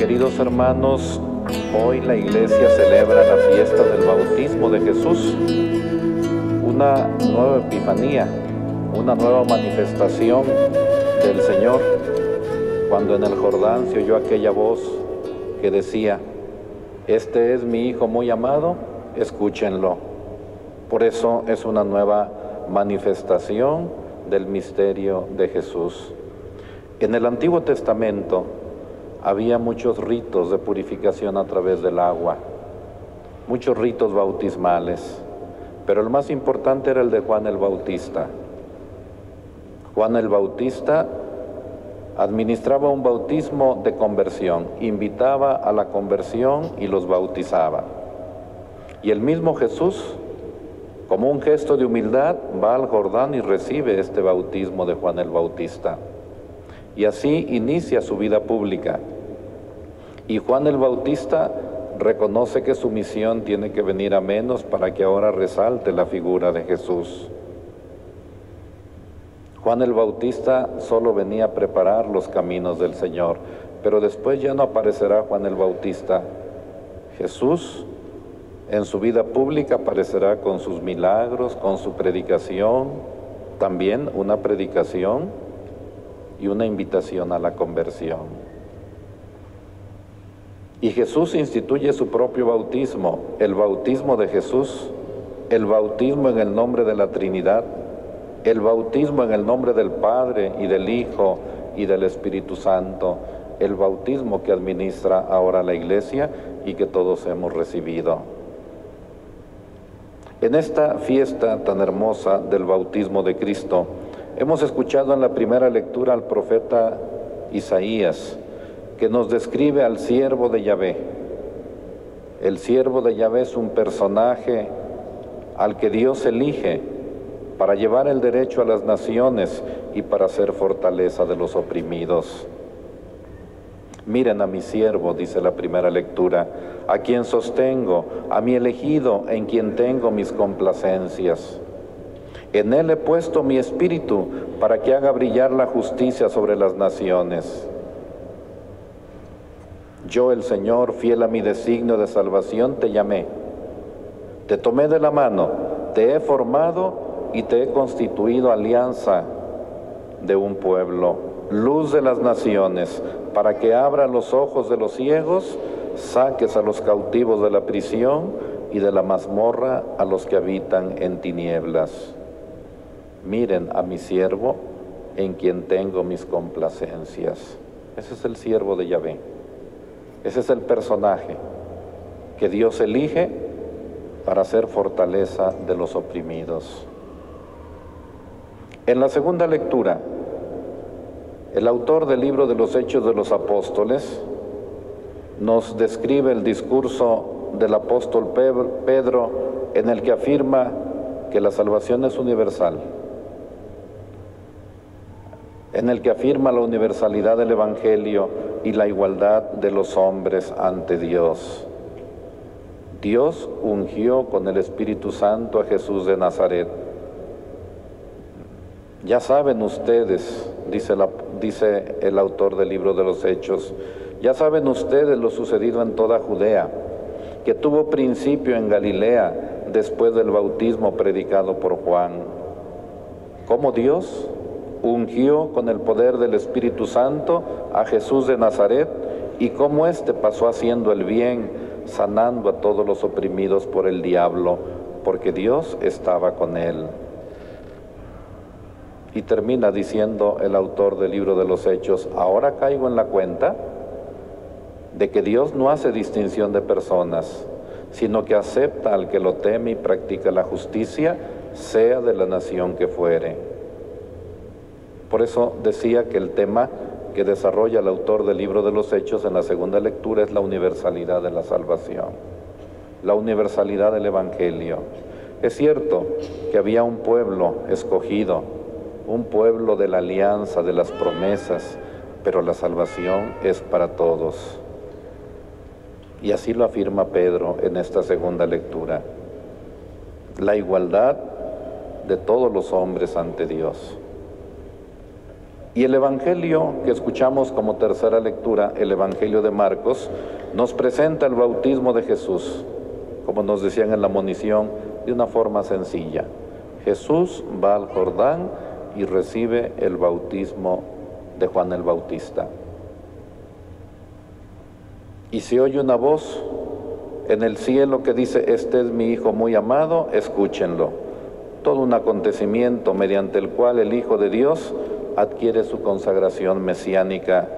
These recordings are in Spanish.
Queridos hermanos, hoy la Iglesia celebra la fiesta del bautismo de Jesús, una nueva epifanía, una nueva manifestación del Señor, cuando en el Jordán se oyó aquella voz que decía: este es mi Hijo muy amado, escúchenlo. Por eso es una nueva manifestación del misterio de Jesús. En el Antiguo Testamento había muchos ritos de purificación a través del agua, muchos ritos bautismales, pero el más importante era el de Juan el Bautista. Juan el Bautista administraba un bautismo de conversión, invitaba a la conversión y los bautizaba. Y el mismo Jesús, como un gesto de humildad, va al Jordán y recibe este bautismo de Juan el Bautista. Y así inicia su vida pública. Y Juan el Bautista reconoce que su misión tiene que venir a menos para que ahora resalte la figura de Jesús. Juan el Bautista solo venía a preparar los caminos del Señor, pero después ya no aparecerá Juan el Bautista. Jesús en su vida pública aparecerá con sus milagros, con su predicación, también una predicación y una invitación a la conversión. Y Jesús instituye su propio bautismo, el bautismo de Jesús, el bautismo en el nombre de la Trinidad, el bautismo en el nombre del Padre y del Hijo y del Espíritu Santo, el bautismo que administra ahora la Iglesia y que todos hemos recibido. En esta fiesta tan hermosa del bautismo de Cristo, hemos escuchado en la primera lectura al profeta Isaías, que nos describe al siervo de Yahvé. El siervo de Yahvé es un personaje al que Dios elige para llevar el derecho a las naciones y para ser fortaleza de los oprimidos. Miren a mi siervo, dice la primera lectura, a quien sostengo, a mi elegido, en quien tengo mis complacencias. En él he puesto mi espíritu para que haga brillar la justicia sobre las naciones. Yo, el Señor, fiel a mi designio de salvación, te llamé. Te tomé de la mano, te he formado y te he constituido alianza de un pueblo, luz de las naciones, para que abra los ojos de los ciegos, saques a los cautivos de la prisión y de la mazmorra a los que habitan en tinieblas. Miren a mi siervo, en quien tengo mis complacencias. Ese es el siervo de Yahvé. Ese es el personaje que Dios elige para ser fortaleza de los oprimidos. En la segunda lectura, el autor del libro de los Hechos de los Apóstoles nos describe el discurso del apóstol Pedro, en el que afirma que la salvación es universal, en el que afirma la universalidad del Evangelio y la igualdad de los hombres ante Dios. Dios ungió con el Espíritu Santo a Jesús de Nazaret. Ya saben ustedes, dice el autor del libro de los Hechos, ya saben ustedes lo sucedido en toda Judea, que tuvo principio en Galilea después del bautismo predicado por Juan. Cómo Dios ungió con el poder del Espíritu Santo a Jesús de Nazaret y cómo éste pasó haciendo el bien, sanando a todos los oprimidos por el diablo, porque Dios estaba con él. Y termina diciendo el autor del libro de los Hechos: ahora caigo en la cuenta de que Dios no hace distinción de personas, sino que acepta al que lo teme y practica la justicia, sea de la nación que fuere. Por eso decía que el tema que desarrolla el autor del libro de los Hechos en la segunda lectura es la universalidad de la salvación, la universalidad del Evangelio. Es cierto que había un pueblo escogido, un pueblo de la alianza, de las promesas, pero la salvación es para todos. Y así lo afirma Pedro en esta segunda lectura. La igualdad de todos los hombres ante Dios. Y el Evangelio que escuchamos como tercera lectura, el Evangelio de Marcos, nos presenta el bautismo de Jesús, como nos decían en la monición, de una forma sencilla. Jesús va al Jordán y recibe el bautismo de Juan el Bautista. Y se oye una voz en el cielo que dice: este es mi Hijo muy amado, escúchenlo. Todo un acontecimiento mediante el cual el Hijo de Dios adquiere su consagración mesiánica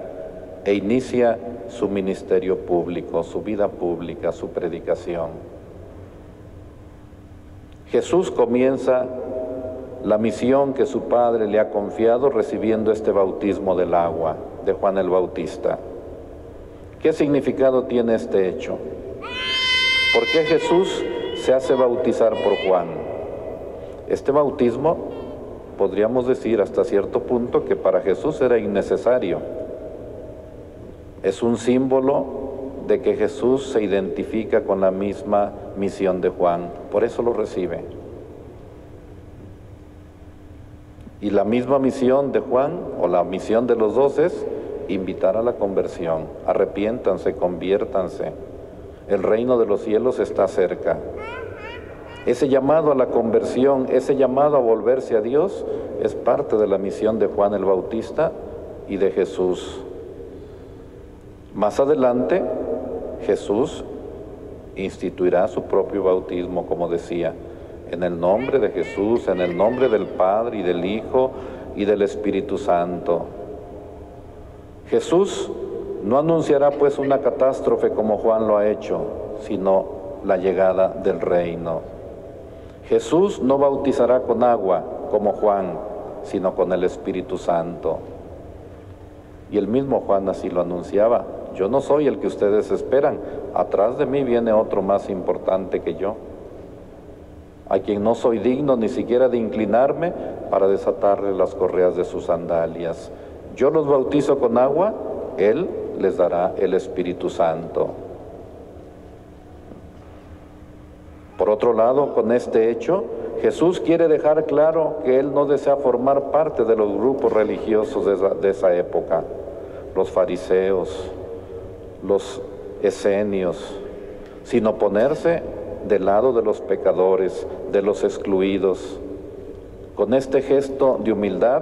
e inicia su ministerio público, su vida pública, su predicación. Jesús comienza la misión que su Padre le ha confiado recibiendo este bautismo del agua de Juan el Bautista. ¿Qué significado tiene este hecho? ¿Por qué Jesús se hace bautizar por Juan? Este bautismo, podríamos decir hasta cierto punto que para Jesús era innecesario. Es un símbolo de que Jesús se identifica con la misma misión de Juan, por eso lo recibe. Y la misma misión de Juan, o la misión de los dos, es invitar a la conversión. Arrepiéntanse, conviértanse. El reino de los cielos está cerca. Ese llamado a la conversión, ese llamado a volverse a Dios, es parte de la misión de Juan el Bautista y de Jesús. Más adelante, Jesús instituirá su propio bautismo, como decía, en el nombre de Jesús, en el nombre del Padre y del Hijo y del Espíritu Santo. Jesús no anunciará pues una catástrofe como Juan lo ha hecho, sino la llegada del reino. Jesús no bautizará con agua como Juan, sino con el Espíritu Santo. Y el mismo Juan así lo anunciaba: yo no soy el que ustedes esperan, atrás de mí viene otro más importante que yo, a quien no soy digno ni siquiera de inclinarme para desatarle las correas de sus sandalias. Yo los bautizo con agua, Él les dará el Espíritu Santo. Por otro lado, con este hecho, Jesús quiere dejar claro que Él no desea formar parte de los grupos religiosos de esa época, los fariseos, los esenios, sino ponerse del lado de los pecadores, de los excluidos. Con este gesto de humildad,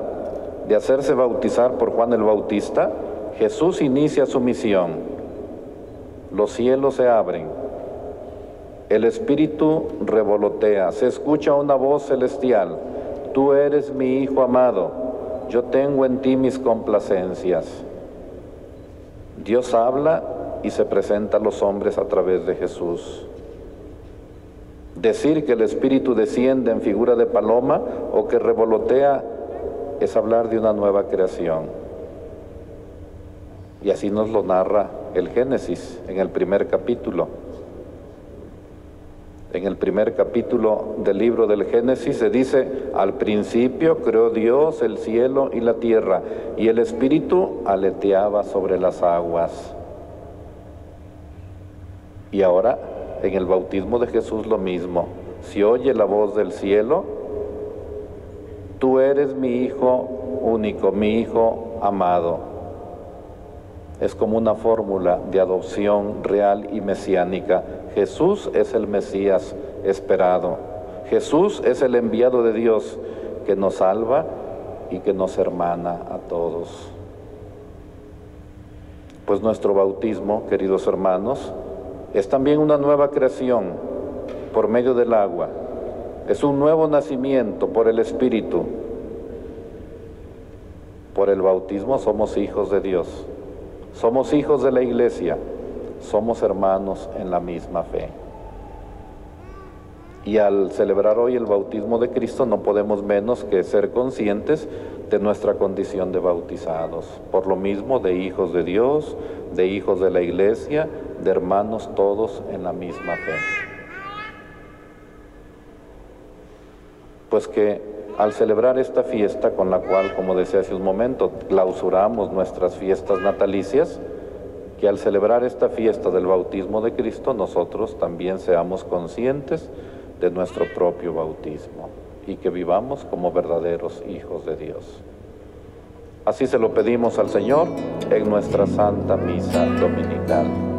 de hacerse bautizar por Juan el Bautista, Jesús inicia su misión. Los cielos se abren. El Espíritu revolotea, se escucha una voz celestial: tú eres mi Hijo amado, yo tengo en ti mis complacencias. Dios habla y se presenta a los hombres a través de Jesús. Decir que el Espíritu desciende en figura de paloma o que revolotea es hablar de una nueva creación. Y así nos lo narra el Génesis en el primer capítulo. En el primer capítulo del libro del Génesis se dice: al principio creó Dios el cielo y la tierra, y el Espíritu aleteaba sobre las aguas. Y ahora, en el bautismo de Jesús lo mismo. Se oye la voz del cielo: tú eres mi Hijo único, mi Hijo amado. Es como una fórmula de adopción real y mesiánica. Jesús es el Mesías esperado. Jesús es el enviado de Dios que nos salva y que nos hermana a todos. Pues nuestro bautismo, queridos hermanos, es también una nueva creación por medio del agua. Es un nuevo nacimiento por el Espíritu. Por el bautismo somos hijos de Dios. Somos hijos de la Iglesia, somos hermanos en la misma fe. Y al celebrar hoy el bautismo de Cristo no podemos menos que ser conscientes de nuestra condición de bautizados. Por lo mismo, de hijos de Dios, de hijos de la Iglesia, de hermanos todos en la misma fe. Pues que al celebrar esta fiesta con la cual, como decía hace un momento, clausuramos nuestras fiestas natalicias, que al celebrar esta fiesta del bautismo de Cristo, nosotros también seamos conscientes de nuestro propio bautismo y que vivamos como verdaderos hijos de Dios. Así se lo pedimos al Señor en nuestra Santa Misa Dominical.